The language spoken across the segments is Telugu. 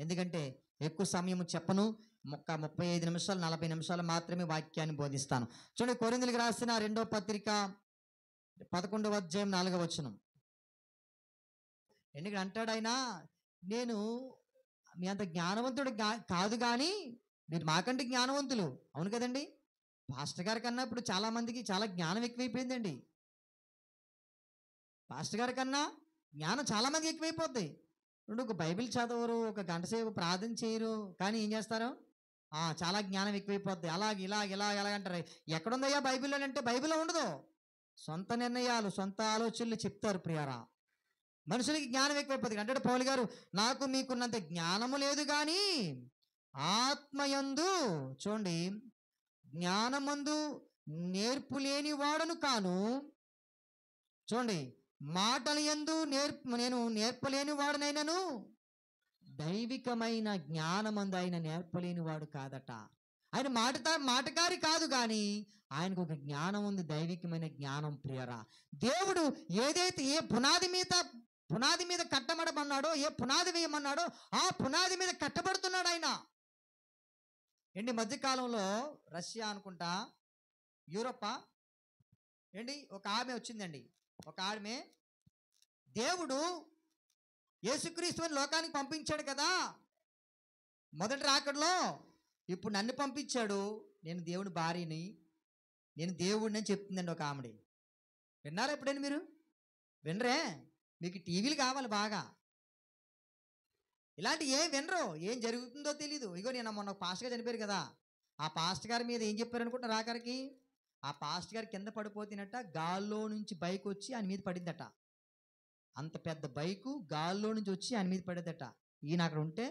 ఎందుకంటే ఎక్కువ సమయం చెప్పను, 35 నిమిషాలు 40 నిమిషాలు మాత్రమే వాక్యాన్ని బోధిస్తాను. చూడండి, కొరింథీయులకు రాసిన 2వ పత్రిక 11వ అధ్యాయం 4వ వచనం. ఎందుకంటే అంటాడు ఆయన, నేను మీ అంత జ్ఞానవంతుడు కాదు, కానీ మీరు మాకంటే జ్ఞానవంతులు. అవును కదండి, పాస్టర్ గారి కన్నా ఇప్పుడు చాలా మందికి చాలా జ్ఞానం ఎక్కువైపోయిందండి. పాస్టర్ గారి కన్నా జ్ఞానం చాలా మందికి ఎక్కువైపోద్ది. ఇప్పుడు ఒక బైబిల్ చదవరు, ఒక గంట సేపు ప్రార్థన చేయరు, కానీ ఏం చేస్తారు, చాలా జ్ఞానం ఎక్కువైపోద్ది, ఎలాగంటారు. ఎక్కడుందయ్యా బైబిల్లో అంటే బైబిల్లో ఉండదు. సొంత నిర్ణయాలు, సొంత ఆలోచనలు చెప్తారు ప్రియారా. మనుషులకి జ్ఞానం ఎక్కువైపోతుంది. అంటే పౌలు గారు, నాకు మీకున్నంత జ్ఞానము లేదు, కానీ ఆత్మయందు, చూడండి, జ్ఞానమందు నేర్పు లేని వాడను కాను. చూడండి, మాటల యందు నేను నేర్పలేని వాడనైనను దైవికమైన జ్ఞానమందు ఆయన నేర్పలేని వాడు కాదట. ఆయన మాటకారి కాదు, కానీ ఆయనకు ఒక జ్ఞానం ఉంది, దైవికమైన జ్ఞానం ప్రియరా. దేవుడు ఏదైతే ఏ పునాది మీద కట్టబడమన్నాడో, ఏ పునాది వేయమన్నాడో ఆ పునాది మీద కట్టబడుతున్నాడు ఆయన. ఏంటి, మధ్యకాలంలో రష్యా అనుకుంటా, యూరోపా ఏంటి, ఒక ఆమె వచ్చిందండి. ఒక ఆమె, దేవుడు యేసుక్రీస్తుని లోకానికి పంపించాడు కదా మొదటి రాకడలో, ఇప్పుడు నన్ను పంపించాడు, నేను దేవుని భార్యని, నేను దేవుడిని అని చెప్తుందండి ఒక ఆమెడి. విన్నారా ఎప్పుడైనా మీరు? వినరే? మీకు టీవీలు కావాలి బాగా, ఇలాంటి ఏం వినరు, ఏం జరుగుతుందో తెలీదు. ఇగో నేను మొన్న పాస్టర్ గారు చనిపోయారు కదా, ఆ పాస్టర్ గారి మీద ఏం చెప్పారు అనుకుంటున్నారు రాకరికి? ఆ పాస్టర్ గారు కింద పడిపోతున్నట్ట, గాల్లో నుంచి బైక్ వచ్చి ఆయన మీద పడిందట. అంత పెద్ద బైకు గాల్లో నుంచి వచ్చి ఆయన మీద పడేదట. ఈయన అక్కడ ఉంటే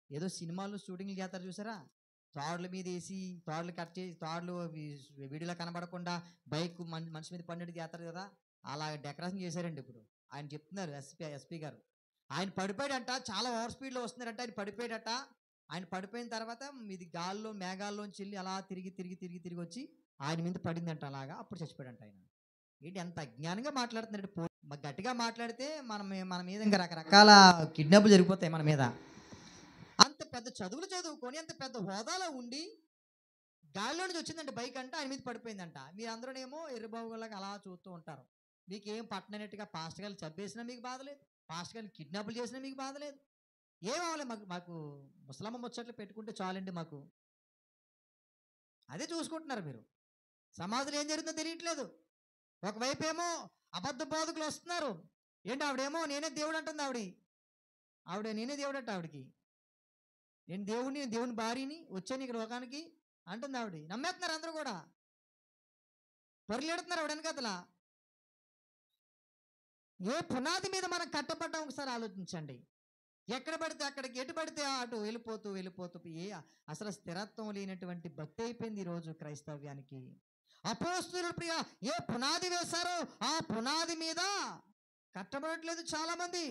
ఏదో సినిమాల్లో షూటింగ్లు చేస్తారు చూసారా, తాడుల మీద వేసి తాడులు కట్ చేసి తాడులు వీడియోలో కనబడకుండా బైక్ మనిషి మీద పడినట్టు చేస్తారు కదా, అలా డెకరేషన్ చేశారండి. ఇప్పుడు ఆయన చెప్తున్నారు, ఎస్పీ గారు, ఆయన పడిపోయాడంట, చాలా ఓవర్ స్పీడ్లో వస్తున్నారంట, ఆయన పడిపోయాడట. ఆయన పడిపోయిన తర్వాత ఇది గాల్లో మేఘాల్లోంచి వెళ్ళి అలా తిరిగి వచ్చి ఆయన మీద పడిందంట. అలాగా అప్పుడు చచ్చిపోయాడంట ఆయన. ఏంటి ఎంత అజ్ఞానంగా మాట్లాడుతున్నాడు. గట్టిగా మాట్లాడితే మన మీద ఇంకా రకరకాల కిడ్నాప్లు జరిగిపోతాయి మన మీద. అంత పెద్ద చదువులు చదువుకొని అంత పెద్ద హోదాలో ఉండి గాలిలో నుంచి వచ్చిందంటే బైక్ అంటే ఆయన మీద పడిపోయిందంట. మీరు అందరూనేమో ఎర్రబాబులాగా అలా చూస్తూ ఉంటారు. మీకేం పట్టనట్టుగా పాస్టర్ గారు చంపేసినా మీకు బాధలేదు, పాస్టర్ గారిని కిడ్నాప్లు చేసినా మీకు బాధలేదు. ఏం అవ్వలేదు, మాకు ముసలమ్మ ముచ్చట్లు పెట్టుకుంటే చాలండి మాకు. అదే చూసుకుంటున్నారు మీరు. సమాజంలో ఏం జరుగుతుందో తెలియట్లేదు. ఒకవైపు ఏమో అబద్ధ బోధకులు వస్తున్నారు. ఏంటి, ఆవిడేమో నేనే దేవుడు అంటుంది. ఆవిడ నేనే దేవుడు అంట. ఆవిడకి నేను దేవుని భార్యని వచ్చాను ఇక్కడ లోకానికి అంటుంది ఆవిడ. నమ్మేస్తున్నారు అందరూ కూడా, పొరలేడుతున్నారు ఆవిడ వెనకతలా. ఏ పునాది మీద మనం కట్టబడ్డాం ఒకసారి ఆలోచించండి. ఎక్కడ పడితే అక్కడికి, ఎటు పడితే అటు వెళ్ళిపోతూ అసలు స్థిరత్వం లేనటువంటి భక్తి అయిపోయింది ఈరోజు క్రైస్తవ్యానికి. అపోస్తలుల ప్రియ ఏ పునాది వేశారో ఆ పునాది మీద కట్టబడట్లేదు చాలా మంది.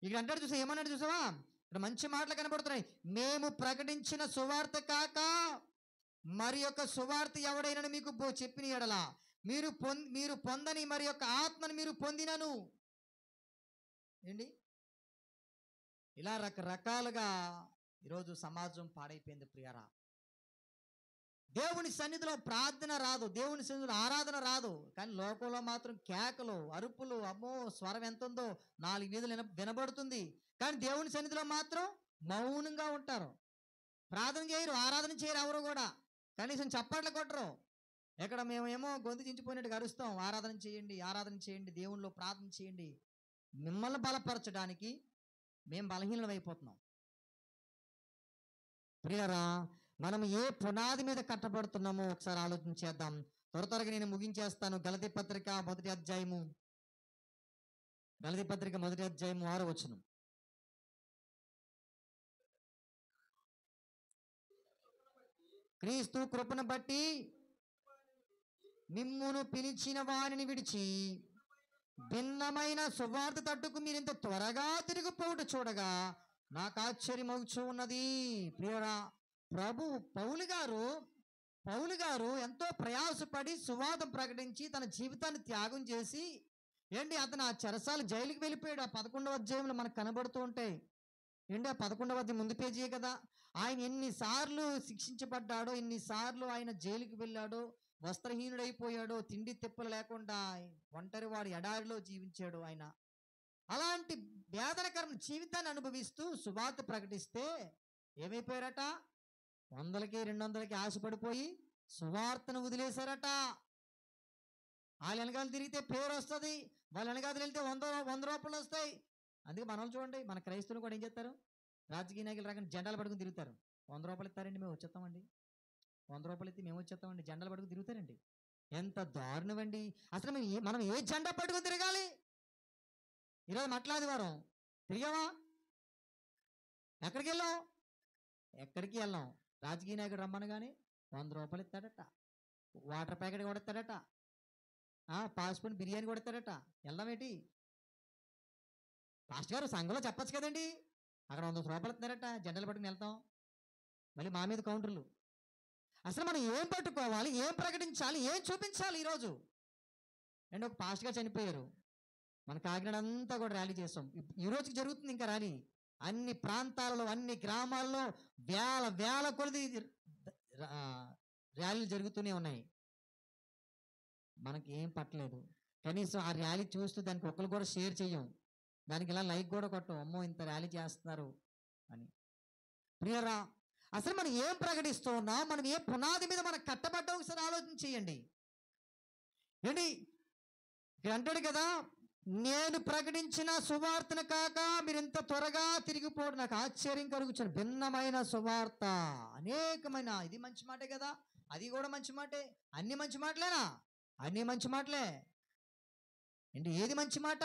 ఇక్కడ అంటాడు చూసా, ఏమన్నాడు చూసావా, ఇక్కడ మంచి మాటలు కనబడుతున్నాయి. మేము ప్రకటించిన సువార్త కాక మరి యొక్క సువార్త ఎవడైనా మీకు చెప్పిన ఎడలా మీరు పొందని మరి యొక్క ఆత్మను మీరు పొందినను. ఏంటి, ఇలా రకరకాలుగా ఈరోజు సమాజం పాడైపోయింది ప్రియరా. దేవుని సన్నిధిలో ప్రార్థన రాదు, దేవుని సన్నిధిలో ఆరాధన రాదు, కానీ లోకంలో మాత్రం కేకలు, అరుపులు, అమ్మో స్వరం ఎంత ఉందో 4 వీధులు వినబడుతుంది, కానీ దేవుని సన్నిధిలో మాత్రం మౌనంగా ఉంటారు. ప్రార్థన చేయరు, ఆరాధన చేయరు, ఎవరు కూడా కనీసం చప్పట్లు కొట్టరు. ఎక్కడ మేమేమో గొంతు చించిపోయినట్టుగా అరుస్తాం, ఆరాధన చేయండి, దేవునిలో ప్రార్థన చేయండి. మిమ్మల్ని బలపరచడానికి మేము బలహీనం అయిపోతున్నాం ప్రియరా. మనం ఏ పునాది మీద కట్టబడుతున్నామో ఒకసారి ఆలోచించేద్దాం. త్వరగా నేను ముగించేస్తాను. గలతీ పత్రిక మొదటి అధ్యాయము 6వ వచనం. క్రీస్తు కృపను బట్టి మిమ్మును పిలిచిన వారిని విడిచి భిన్నమైన సువార్త తట్టుకు మీరు ఇంత త్వరగా తిరిగిపోవుట చూడగా నాకు ఆశ్చర్యమవుచూ ఉన్నది. ప్రియరా, పౌలు గారు ఎంతో ప్రయాసపడి సువార్త ప్రకటించి తన జీవితాన్ని త్యాగం చేసి ఏంటి అతను ఆ చెరసాల జైలుకి వెళ్ళిపోయాడు. ఆ 11వ అధ్యాయంలో మనకు కనబడుతూ ఉంటాయి. ఏంటి ఆ 11వ అధ్యాయం ముందు పేజీయే కదా. ఆయన ఎన్నిసార్లు శిక్షించబడ్డాడో, ఎన్నిసార్లు ఆయన జైలుకి వెళ్ళాడో, వస్త్రహీనుడైపోయాడో, తిండి తిప్పలు లేకుండా ఒంటరివాడు ఎడారిలో జీవించాడు ఆయన. అలాంటి వేదనకరమైన జీవితాన్ని అనుభవిస్తూ సువార్త ప్రకటిస్తే ఏమైపోయారట? 100కి 200కి ఆశపడిపోయి సువార్తను వదిలేశారట. వాళ్ళ వెనకాల తిరిగితే పేరు వస్తుంది, వాళ్ళ వెనకాల వెళ్తే 100 రూపాయలు వస్తాయి. అందుకే మనం చూడండి, మన క్రైస్తవులు కూడా ఏం చేస్తారు? రాజకీయ నాయకులు రాగానే జెండాలు పట్టుకుని తిరుగుతారు. 100 రూపాయలు ఇస్తారండి, మేము వచ్చేస్తామండి. 100 రూపాయలు ఇస్తే మేము వచ్చేస్తామండి, జెండాలు పట్టుకుని తిరుగుతారండి. ఎంత దారుణం అండి! అసలు మనం ఏ జెండా పట్టుకుని తిరగాలి? ఈరోజు మట్లాదివారం తిరిగావా? ఎక్కడికి వెళ్ళాం? ఎక్కడికి వెళ్ళాం. రాజకీయ నాయకుడు రమ్మనగానే 100 రూపాయలు ఇస్తాడట, వాటర్ ప్యాకెట్ కూడా ఇస్తాడట, పాస్పోర్ట్ బిర్యానీ కూడా ఇస్తాడట. వెళ్దాం ఏంటి? పాస్టర్ గారు సంఘంలో చెప్పచ్చు కదండి, అక్కడ 100 రూపాయలు ఇస్తున్నారట, జెండాలు పట్టుకుని వెళ్తాం. మళ్ళీ మా మీద కౌంటర్లు. అసలు మనం ఏం పట్టుకోవాలి, ఏం ప్రకటించాలి, ఏం చూపించాలి ఈరోజు? అండ్ ఒక పాస్టర్ గారు చనిపోయారు. మన కాకినాడ అంతా కూడా ర్యాలీ చేస్తాం. ఈ రోజుకి జరుగుతుంది ఇంకా ర్యాలీ. అన్ని ప్రాంతాలలో, అన్ని గ్రామాల్లో వేల కొలది ర్యాలీలు జరుగుతూనే ఉన్నాయి. మనకి ఏం పట్టలేదు. కనీసం ఆ ర్యాలీ చూస్తూ దానికి ఒకరు కూడా షేర్ చెయ్యం, దానికి ఇలా లైక్ కూడా కొట్టం. అమ్మో ఇంత ర్యాలీ చేస్తున్నారు అని. ప్రియరా, అసలు మనం ఏం ప్రకటిస్తూ ఉన్నాం? మనం ఏ పునాది మీద మనం కట్టబడ్డా ఒకసారి ఆలోచన చేయండి. ఏంటి ఇక్కడ అంటాడు కదా, నేను ప్రకటించిన సువార్తను కాక మీరు ఇంత త్వరగా తిరిగిపోవడం నాకు ఆశ్చర్యం కలుగుతుంది. భిన్నమైన సువార్త, అనేకమైన. ఇది మంచి మాటే కదా, అది కూడా మంచి మాటే. అన్ని మంచి మాటలేనా? అన్ని మంచి మాటలే. ఏంటి ఏది మంచి మాట?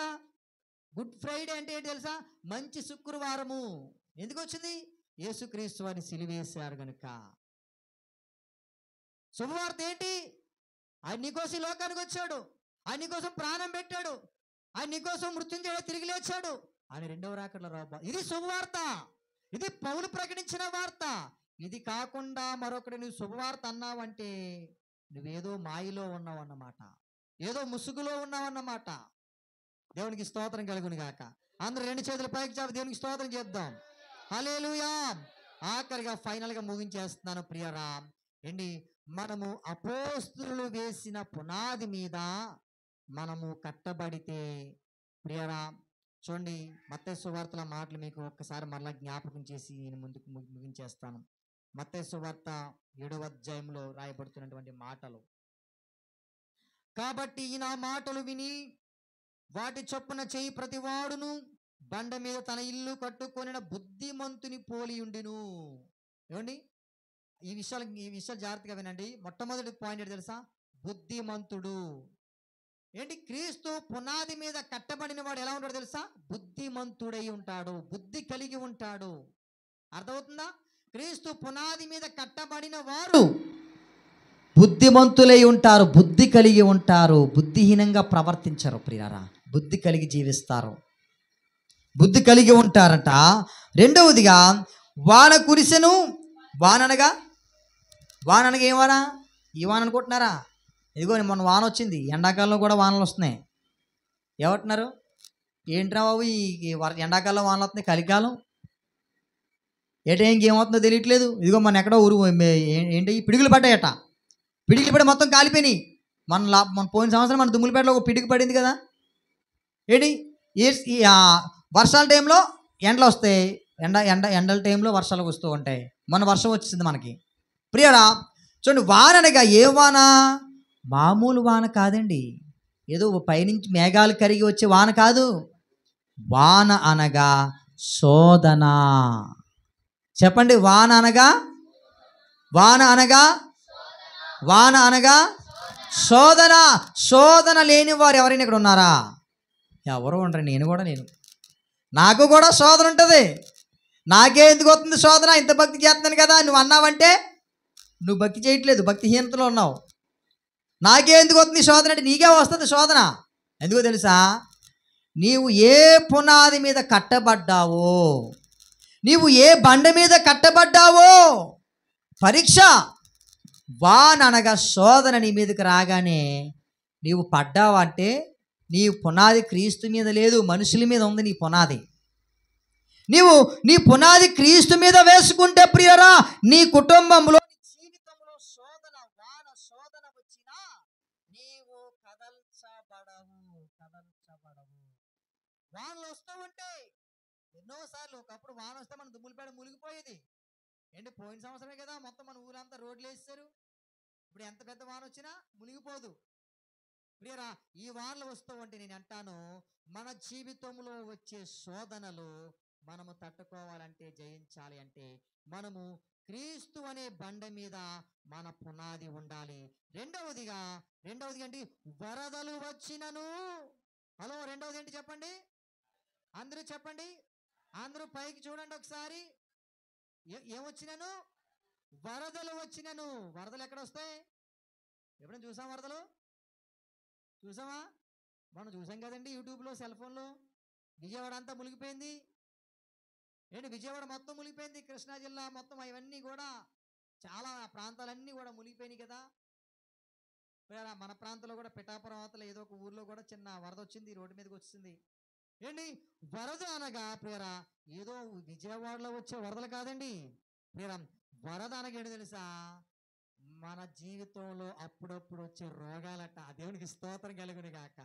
గుడ్ ఫ్రైడే అంటే ఏంటి తెలుసా? మంచి శుక్రవారము. ఎందుకు వచ్చింది? యేసుక్రీస్తు వారిని సిలువేశారు గనుక. శుభవార్త ఏంటి? ఆయన నీకోసం లోకానికి వచ్చాడు, ఆయన నీకోసం ప్రాణం పెట్టాడు, ఆయన నీకోసం మృత్యుంజయుడు తిరిగి లేచాడు, ఆయన రెండవ రాకడలో రాబో. ఇది శుభవార్త. ఇది పౌలు ప్రకటించిన వార్త. ఇది కాకుండా మరొకటి నువ్వు శుభవార్త అన్నావంటే నువ్వేదో మాయలో ఉన్నావు అన్నమాట, ఏదో ముసుగులో ఉన్నావు అన్నమాట. దేవునికి స్తోత్రం కలుగును గాక. అందరూ రెండు చేతులు పైకి చాపి దేవునికి స్తోత్రం చేద్దాం. హల్లెలూయా. ఆఖరిగా ఫైనల్గా ముగించేస్తున్నాను ప్రియరా. ఏంటి, మనము అపోస్తలులు వేసిన పునాది మీద మనము కట్టబడితే ప్రియరా, చూడండి మత్తయి సువార్తల మాటలు మీకు ఒక్కసారి మరలా జ్ఞాపకం చేసి నేను ముందుకు ముగించేస్తాను. మత్తయి సువార్త 7వ అధ్యాయంలో రాయబడుతున్నటువంటి మాటలు. కాబట్టి ఈ నా మాటలు విని వాటి చొప్పున చేయి ప్రతివాడును బండ మీద తన ఇల్లు కట్టుకొనిన బుద్ధిమంతుని పోలి ఉండిను. ఏమండి, ఈ విషయాలు జాగ్రత్తగా వినండి. మొట్టమొదటి పాయింట్ ఏంటి తెలుసా? బుద్ధిమంతుడు. ఏంటి, క్రీస్తు పునాది మీద కట్టబడిన వాడు ఎలా ఉంటాడు తెలుసా? బుద్ధిమంతుడై ఉంటాడు, బుద్ధి కలిగి ఉంటాడు. అర్థమవుతుందా? క్రీస్తు పునాది మీద కట్టబడిన వారు బుద్ధిమంతులై ఉంటారు, బుద్ధి కలిగి ఉంటారు, బుద్ధిహీనంగా ప్రవర్తించరు ప్రియారా, బుద్ధి కలిగి జీవిస్తారు, బుద్ధి కలిగి ఉంటారట. రెండవదిగా వాన కురిసెను. వాననగా ఏం వాన? ఈ వాన అనుకుంటున్నారా? ఇదిగో మొన్న వాన వచ్చింది, ఎండాకాలంలో కూడా వానలు వస్తున్నాయి. ఏమంటున్నారు? ఏంట్రా బాబు ఈ ఎండాకాలంలో వానలు వస్తున్నాయి, కలికాలం ఏటేం ఏమవుతుందో తెలియట్లేదు. ఇదిగో మన ఎక్కడో ఏంటి పిడుగులు పడ్డాయట, పిడుగులు పడి మొత్తం కాలిపోయినాయి. మన పోయిన సంవత్సరం మన దుమ్ములపేటలో ఒక పిడుగు పడింది కదా. ఏంటి, వర్షాల టైంలో ఎండలు వస్తాయి, ఎండల టైంలో వర్షాలు వస్తూ ఉంటాయి. మన వర్షం వచ్చింది మనకి. ప్రియరా చూడండి, వాన అనగా ఏ వాన? మామూలు వాన కాదండి, ఏదో పైనుంచి మేఘాలు కరిగి వచ్చే వాన కాదు. వాన అనగా శోధన. చెప్పండి, వాన అనగా శోధన. శోధన లేని వారు ఎవరైనా ఇక్కడ ఉన్నారా? ఎవరు ఉండరు. నేను నాకు కూడా శోధన ఉంటుంది. నాకే ఎందుకు వస్తుంది శోధన? ఇంత భక్తి చేస్తున్నాను కదా నువ్వు అన్నావంటే నువ్వు భక్తి చేయట్లేదు, భక్తిహీనతలో ఉన్నావు. నాకే ఎందుకు వస్తుంది శోధన అంటే నీకే వస్తుంది శోధన. ఎందుకో తెలుసా? నీవు ఏ పునాది మీద కట్టబడ్డావో, నీవు ఏ బండ మీద కట్టబడ్డావో పరీక్ష. వాన అనగా శోధన నీ మీదకి రాగానే నీవు పడ్డావంటే నీ పునాది క్రీస్తు మీద లేదు, మనుషుల మీద ఉంది నీ పునాది. నీవు నీ పునాది క్రీస్తు మీద వేసుకుంటే ప్రియరా, నీ కుటుంబంలో నీ జీవితంలో శోధన వచ్చినా నీవు కదల్చబడవు. వానలు వస్తూ ఉంటాయి ఎన్నోసార్లు. ఒకప్పుడు వాన వస్తే మన దుమ్ములపేట మునిగిపోయేది. ఏంటి పోయిన సంవత్సరమే కదా మొత్తం మన ఊరంతా రోడ్లు వేసేసారు. ఇప్పుడు ఎంత పెద్ద వాన వచ్చినా మునిగిపోదు. ప్రియరా, ఈ వానలు వస్తూ ఉంటే నేను అంటాను, మన జీవితంలో వచ్చే శోధనలు మనము తట్టుకోవాలంటే, జయించాలి అంటే మనము క్రీస్తు అనే బండ మీద మన పునాది ఉండాలి. రెండవదిగా ఏంటి? వరదలు వచ్చినను. హలో, రెండవది ఏంటి చెప్పండి? అందరూ చెప్పండి, అందరూ పైకి చూడండి ఒకసారి. ఏమొచ్చినను? వరదలు వచ్చినను. వరదలు ఎక్కడ వస్తాయి? ఎప్పుడైనా చూసాం వరదలు? చూసామా? మనం చూసాం కదండి యూట్యూబ్లో, సెల్ ఫోన్లో. విజయవాడ అంతా మునిగిపోయింది. ఏంటి విజయవాడ మొత్తం మునిగిపోయింది, కృష్ణా జిల్లా మొత్తం, అవన్నీ కూడా చాలా ప్రాంతాలన్నీ కూడా మునిగిపోయినాయి కదా. మన ప్రాంతంలో కూడా పిఠాపురం అవతల ఏదో ఒక ఊర్లో కూడా చిన్న వరద వచ్చింది, రోడ్డు మీదకి వచ్చింది. ఏంటి వరద అనగా ప్రియరా, ఏదో విజయవాడలో వచ్చే వరదలు కాదండి ప్రియరా. వరద అనగా ఏంటి తెలుసా? మన జీవితంలో అప్పుడప్పుడు వచ్చే రోగాలట. దేవునికి స్తోత్రం కలుగును గాక.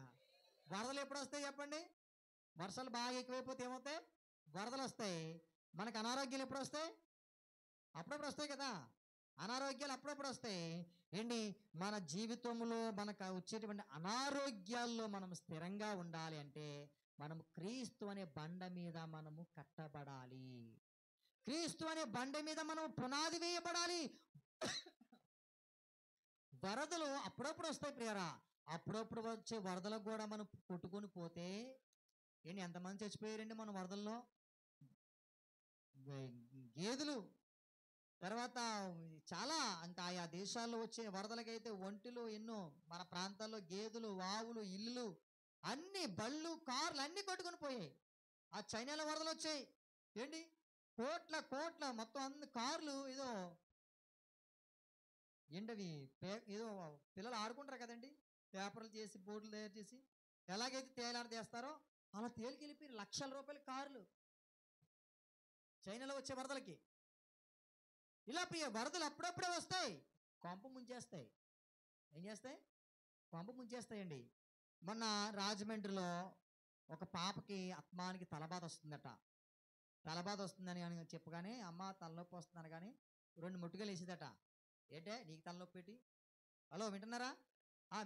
వరదలు ఎప్పుడు వస్తాయి చెప్పండి? వర్షాలు బాగా ఎక్కువైపోతే ఏమవుతాయి? వరదలు వస్తాయి. మనకు అనారోగ్యాలు ఎప్పుడు వస్తాయి? అప్పుడప్పుడు వస్తాయి కదా. అనారోగ్యాలు అప్పుడప్పుడు వస్తాయి. ఏంటి మన జీవితంలో మనకు వచ్చేటువంటి అనారోగ్యాల్లో మనం స్థిరంగా ఉండాలి అంటే మనము క్రీస్తు అనే బండ మీద మనము కట్టబడాలి. క్రీస్తు అనే బండ మీద మనం పునాది వేయబడాలి. వరదలు అప్పుడప్పుడు వస్తాయి ప్రియరా. అప్పుడప్పుడు వచ్చే వరదలకు కూడా మనం కొట్టుకొని పోతే ఏంటి ఎంతమంది చచ్చిపోయారండి మన వరదల్లో? గేదెలు, తర్వాత చాలా ఇంకా ఆయా దేశాల్లో వచ్చే వరదలకైతే ఒంటిలు ఎన్నో. మన ప్రాంతాల్లో గేదెలు, ఆవులు, ఇల్లులు, అన్ని బళ్ళు, కార్లు అన్ని కొట్టుకొని పోయాయి. ఆ చైనాలో వరదలు వచ్చాయి. ఏంటి కోట్ల మొత్తం అన్ని కార్లు, ఏదో ఏంటవి ఏదో పిల్లలు ఆడుకుంటారు కదండి, పేపర్లు చేసి బోర్డులు తయారు చేసి ఎలాగైతే తేలాడ చేస్తారో అలా తేలికెళ్ళిపోయి లక్షల రూపాయల కార్లు చైనాలో వచ్చే వరదలకి. ఇలా వరదలు అప్పుడప్పుడే వస్తాయి, కొంప ముంచేస్తాయి. ఏం చేస్తాయి? కొంప ముంచేస్తాయండి. మొన్న రాజమండ్రిలో ఒక పాపకి ఆత్మానికి తలబాధ వస్తుందట. తలబాధ వస్తుందని అని చెప్పగానే అమ్మ తలనొప్పి వస్తుందని కానీ 2 ముట్టుకలు వేసేదట. ఏంటే నీకు తలనొప్పి పెట్టి? హలో వింటున్నారా?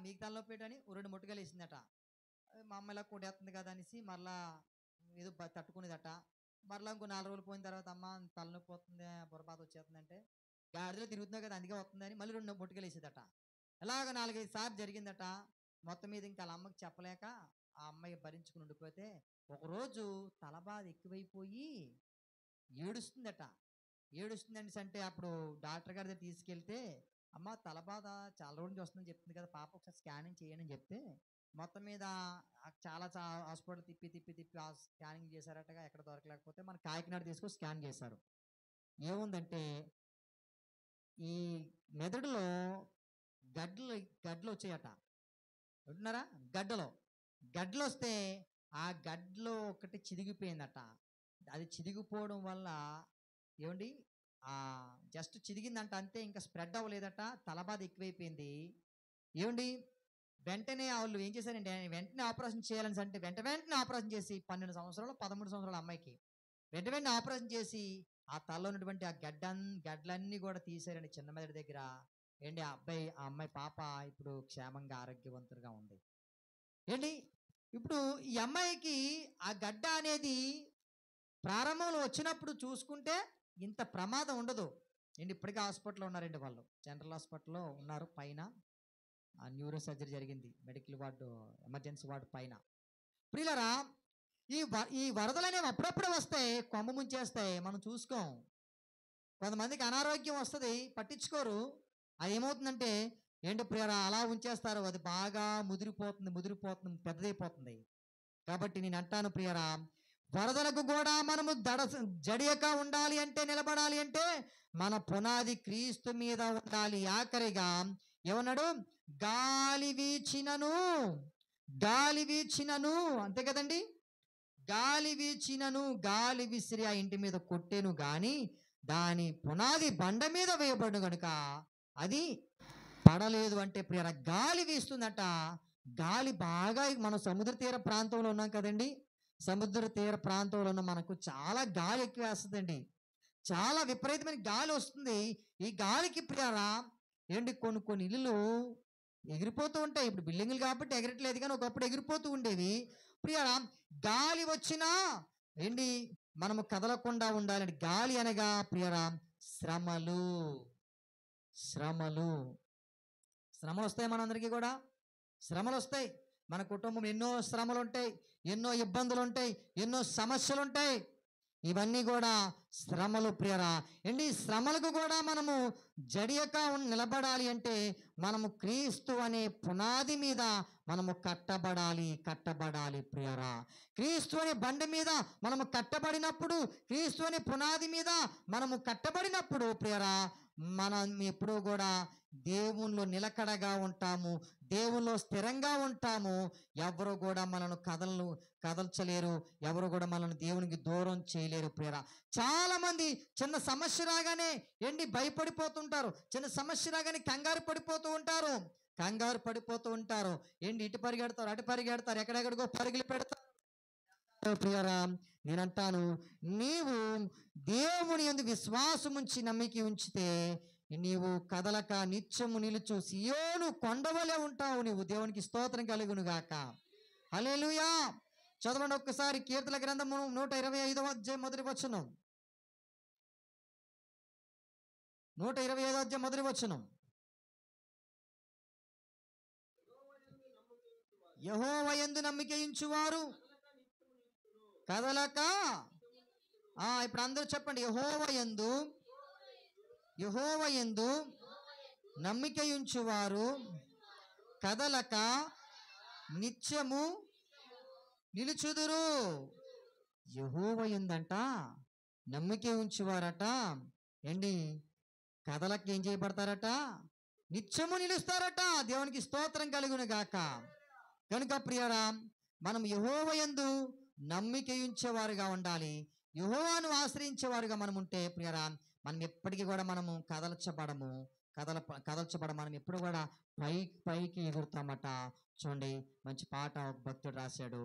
మీకు తలనొప్పి పెట్టి అని 2 ముట్టుకలు వేసిందట. మా అమ్మ ఇలా కొట్టేస్తుంది కదా అనేసి మరలా ఏదో తట్టుకునేదట. మరలా ఇంకో 4 రోజులు పోయిన తర్వాత అమ్మ తలనొప్పి వస్తుంది, బుర్రబాధ వచ్చేస్తుందంటే గాడిలో తిరుగుతున్నావు కదా అందుకే వస్తుందని మళ్ళీ 2 ముట్టుకలు వేసేదట. ఇలాగ 4-5 సార్లు జరిగిందట. మొత్తం మీద ఇంకా వాళ్ళ అమ్మకి చెప్పలేక ఆ అమ్మాయి భరించుకుని ఉండిపోతే ఒకరోజు తలబాధ ఎక్కువైపోయి ఏడుస్తుందట. ఏడుస్తుందండి అంటే అప్పుడు డాక్టర్ గారి దగ్గర తీసుకెళ్తే అమ్మ తలబాధ చాలా రోజు నుంచి వస్తుందని చెప్తుంది కదా పాప, ఒకసారి స్కానింగ్ చేయండి అని చెప్తే మొత్తం మీద చాలా హాస్పిటల్ తిప్పి స్కానింగ్ చేశారటగా. ఎక్కడ దొరకలేకపోతే మన కాకినాడ తీసుకొని స్కాన్ చేశారు. ఏముందంటే ఈ మెదడులో గడ్డలు వచ్చాయట. వింటున్నారా? గడ్డలు వస్తే ఆ గడ్డలో ఒకటి చిరిగిపోయిందట. అది చిరిగిపోవడం వల్ల ఏమండి జస్ట్ చిరిగిందంట అంతే, ఇంకా స్ప్రెడ్ అవ్వలేదట. తలబాధ ఎక్కువైపోయింది. ఏమండి వెంటనే వాళ్ళు ఏం చేశారంటే వెంటనే ఆపరేషన్ చేయాలని అంటే వెంటనే ఆపరేషన్ చేసి 12 సంవత్సరాలు 13 సంవత్సరాల అమ్మాయికి వెంటనే ఆపరేషన్ చేసి ఆ తలలో ఉన్నటువంటి ఆ గడ్డలన్నీ కూడా తీసారండి చిన్న మెదడు దగ్గర. ఏంటి ఆ అమ్మాయి పాప ఇప్పుడు క్షేమంగా ఆరోగ్యవంతులుగా ఉంది. ఏంటి ఇప్పుడు ఈ అమ్మాయికి ఆ గడ్డ అనేది ప్రారంభంలో వచ్చినప్పుడు చూసుకుంటే ఇంత ప్రమాదం ఉండదు. ఏంటి ఇప్పటికే హాస్పిటల్లో ఉన్నారండి వాళ్ళు, జనరల్ హాస్పిటల్లో ఉన్నారు. పైన న్యూరో సర్జరీ జరిగింది, మెడికల్ వార్డు, ఎమర్జెన్సీ వార్డు పైన. ప్రియులరా, ఈ వరదలు అనేవి అప్పుడప్పుడే వస్తాయి, కొమ్మ ముంచేస్తాయి, మనం చూసుకోం. కొంతమందికి అనారోగ్యం వస్తుంది, పట్టించుకోరు. అది ఏమవుతుందంటే ఏంటి ప్రియరా అలా ఉంచేస్తారు, అది బాగా ముదిరిపోతుంది, పెద్దదైపోతుంది. కాబట్టి నేను అంటాను ప్రియరా, వరదలకు కూడా మనము జడియక ఉండాలి అంటే, నిలబడాలి అంటే మన పునాది క్రీస్తు మీద ఉండాలి. ఆఖరిగా ఏమన్నాడు? గాలి వీచినను గాలి వీచినను, అంతే కదండి, గాలి వీచినను, గాలి విసిరి ఆ ఇంటి మీద కొట్టెను గాని దాని పునాది బండ మీద వేయబడు గనుక అది పడలేదు. అంటే ప్రియర గాలి వీస్తుందట. గాలి బాగా, మనం సముద్ర తీర ప్రాంతంలో ఉన్నాం కదండి. సముద్ర తీర ప్రాంతంలో ఉన్న మనకు చాలా గాలి ఎక్కువ వేస్తుందండి. చాలా విపరీతమైన గాలి వస్తుంది. ఈ గాలికి ప్రియరా ఏంటి, కొన్ని కొన్ని ఇల్లులు ఎగిరిపోతూ ఉంటాయి. ఇప్పుడు బిల్డింగులు కాబట్టి ఎగరట్లేదు, కానీ ఒకప్పుడు ఎగిరిపోతూ ఉండేవి. ప్రియరా గాలి వచ్చినా ఏంటి, మనము కదలకుండా ఉండాలండి. గాలి అనగా ప్రియరా శ్రమలు, శ్రమలు, శ్రమలు వస్తాయి. మనందరికీ కూడా శ్రమలు వస్తాయి. మన కుటుంబం ఎన్నో శ్రమలు ఉంటాయి, ఎన్నో ఇబ్బందులు ఉంటాయి, ఎన్నో సమస్యలు ఉంటాయి. ఇవన్నీ కూడా శ్రమలు ప్రియరా. ఏంటి, శ్రమలకు కూడా మనము జడియక నిలబడాలి అంటే మనము క్రీస్తు అనే పునాది మీద మనము కట్టబడాలి, కట్టబడాలి ప్రియరా. క్రీస్తు అనే బండి మీద మనము కట్టబడినప్పుడు, క్రీస్తు అనే పునాది మీద మనము కట్టబడినప్పుడు ప్రియరా, మనం ఎప్పుడూ కూడా దేవునిలో నిలకడగా ఉంటాము, దేవునిలో స్థిరంగా ఉంటాము. ఎవరు కూడా మనల్ని కదల్చలేరు, ఎవరు కూడా మనల్ని దేవునికి దూరం చేయలేరు ప్రియరా. చాలా మంది చిన్న సమస్య రాగానే భయపడిపోతుంటారు, చిన్న సమస్య రాగానే కంగారు పడిపోతూ ఉంటారు, కంగారు పడిపోతూ ఉంటారు. ఇటు పరిగెడతారు, అటు పరిగెడతారు, ఎక్కడెక్కడికో పరుగులు పెడతారు. ప్రియరా నేనంటాను, నీవు దేవుని యందు విశ్వాసం ఉంచి నమ్మిక ఉంచితే నీవు కదలక నిత్యము నిలుచు సియోను కొండవలే ఉంటావు. నీవు దేవునికి స్తోత్రం కలుగును గాక. హల్లెలూయా. చదవండి ఒక్కసారి కీర్తన గ్రంథము 125వ అధ్యాయం మొదటి వచనం. 125వ అధ్యాయం మొదటి వచనం. యెహోవా యందు నమ్మిక ఉంచువారు కదలక, ఇప్పుడు అందరూ చెప్పండి, యెహోవా యందు నమ్మిక ఉంచువారు కదలక నిత్యము నిలుచుదురు. యెహోవా యందంట నమ్మిక ఉంచువారట కదలక ఏం చేయబడతారట, నిత్యము నిలుస్తారట. దేవునికి స్తోత్రం కలుగును గాక. కనుక ప్రియరా, మనం యెహోవా యందు నమ్మిక ఉంచేవారుగా ఉండాలి. యెహోవాను ఆశ్రయించేవారుగా మనం ఉంటే ప్రియరా, మనం ఎప్పటికీ కూడా మనము కదల్చబడము, మనం ఎప్పుడు కూడా పైకి ఎగురుతామట. చూడండి, మంచి పాట ఒక భక్తుడు రాశాడు.